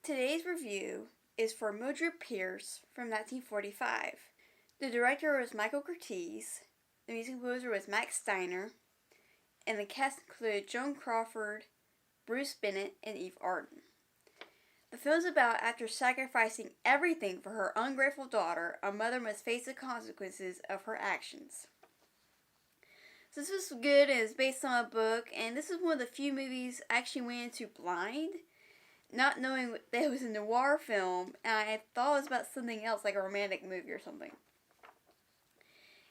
Today's review is for Mildred Pierce from 1945. The director was Michael Curtiz, the music composer was Max Steiner, and the cast included Joan Crawford, Bruce Bennett, and Eve Arden. The film is about after sacrificing everything for her ungrateful daughter, a mother must face the consequences of her actions. So this was good and it's based on a book, and this is one of the few movies I actually went into blind, not knowing that it was a noir film, and I thought it was about something else, like a romantic movie or something.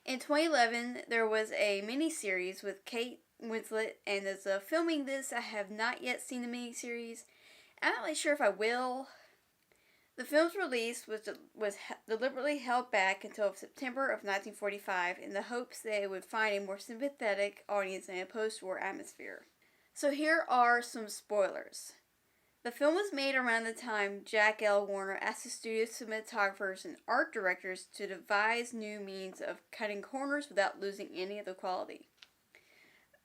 In 2011, there was a miniseries with Kate Winslet, and as filming this, I have not yet seen the miniseries. I'm not really sure if I will. The film's release was deliberately held back until September of 1945 in the hopes that it would find a more sympathetic audience in a post-war atmosphere. So here are some spoilers. The film was made around the time Jack L. Warner asked the studio cinematographers and art directors to devise new means of cutting corners without losing any of the quality.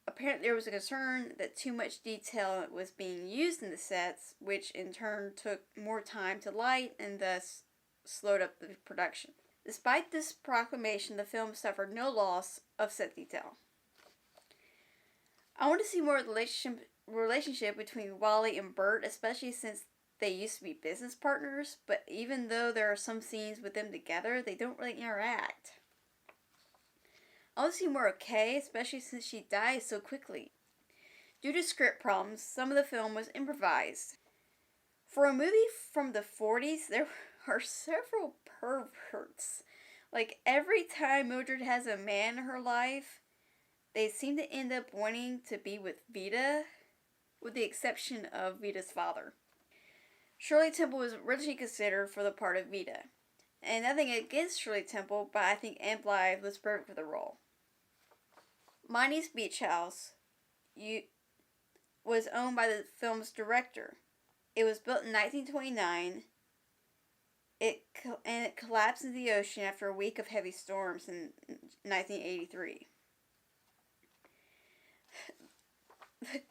Apparently there was a concern that too much detail was being used in the sets, which in turn took more time to light and thus slowed up the production. Despite this proclamation, the film suffered no loss of set detail. I want to see more of the relationship between Wally and Bert, especially since they used to be business partners, but even though there are some scenes with them together, they don't really interact. I want to see more of Kay, especially since she dies so quickly. Due to script problems, some of the film was improvised. For a movie from the 40s, there are several perverts. Like, every time Mildred has a man in her life, they seem to end up wanting to be with Veda, with the exception of Veda's father. Shirley Temple was originally considered for the part of Veda. And nothing against Shirley Temple, but I think Anne Blythe was perfect for the role. Monty's Beach House was owned by the film's director. It was built in 1929. It collapsed into the ocean after a week of heavy storms in 1983.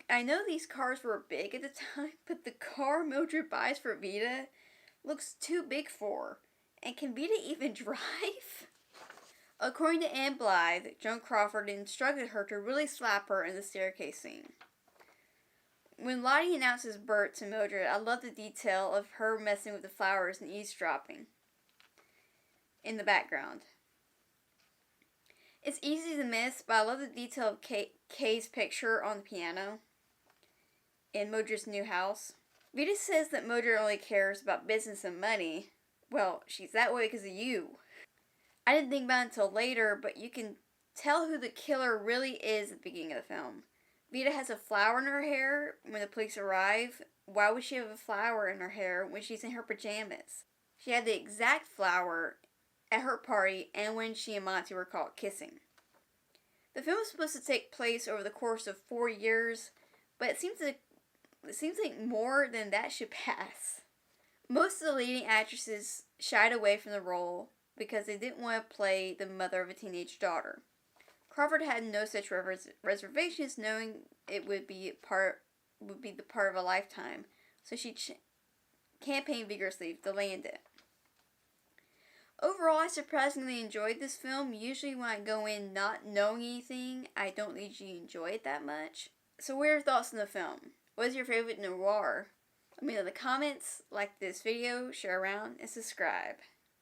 I know these cars were big at the time, but the car Mildred buys for Veda looks too big for her. And can Veda even drive? According to Anne Blythe, Joan Crawford instructed her to really slap her in the staircase scene. When Lottie announces Bert to Mildred, I love the detail of her messing with the flowers and eavesdropping in the background. It's easy to miss, but I love the detail of Kay's picture on the piano in Mildred's new house. Veda says that Mildred only cares about business and money. Well, she's that way because of you. I didn't think about it until later, but you can tell who the killer really is at the beginning of the film. Veda has a flower in her hair when the police arrive. Why would she have a flower in her hair when she's in her pajamas? She had the exact flower at her party and when she and Monty were caught kissing. The film is supposed to take place over the course of 4 years, but it seems like more than that should pass. Most of the leading actresses shied away from the role because they didn't want to play the mother of a teenage daughter. Crawford had no such reservations, knowing it would be the part of a lifetime, so she campaigned vigorously to land it. Overall, I surprisingly enjoyed this film. Usually when I go in not knowing anything, I don't usually enjoy it that much. So what are your thoughts on the film? What is your favorite noir? Let me know in the comments, like this video, share around, and subscribe.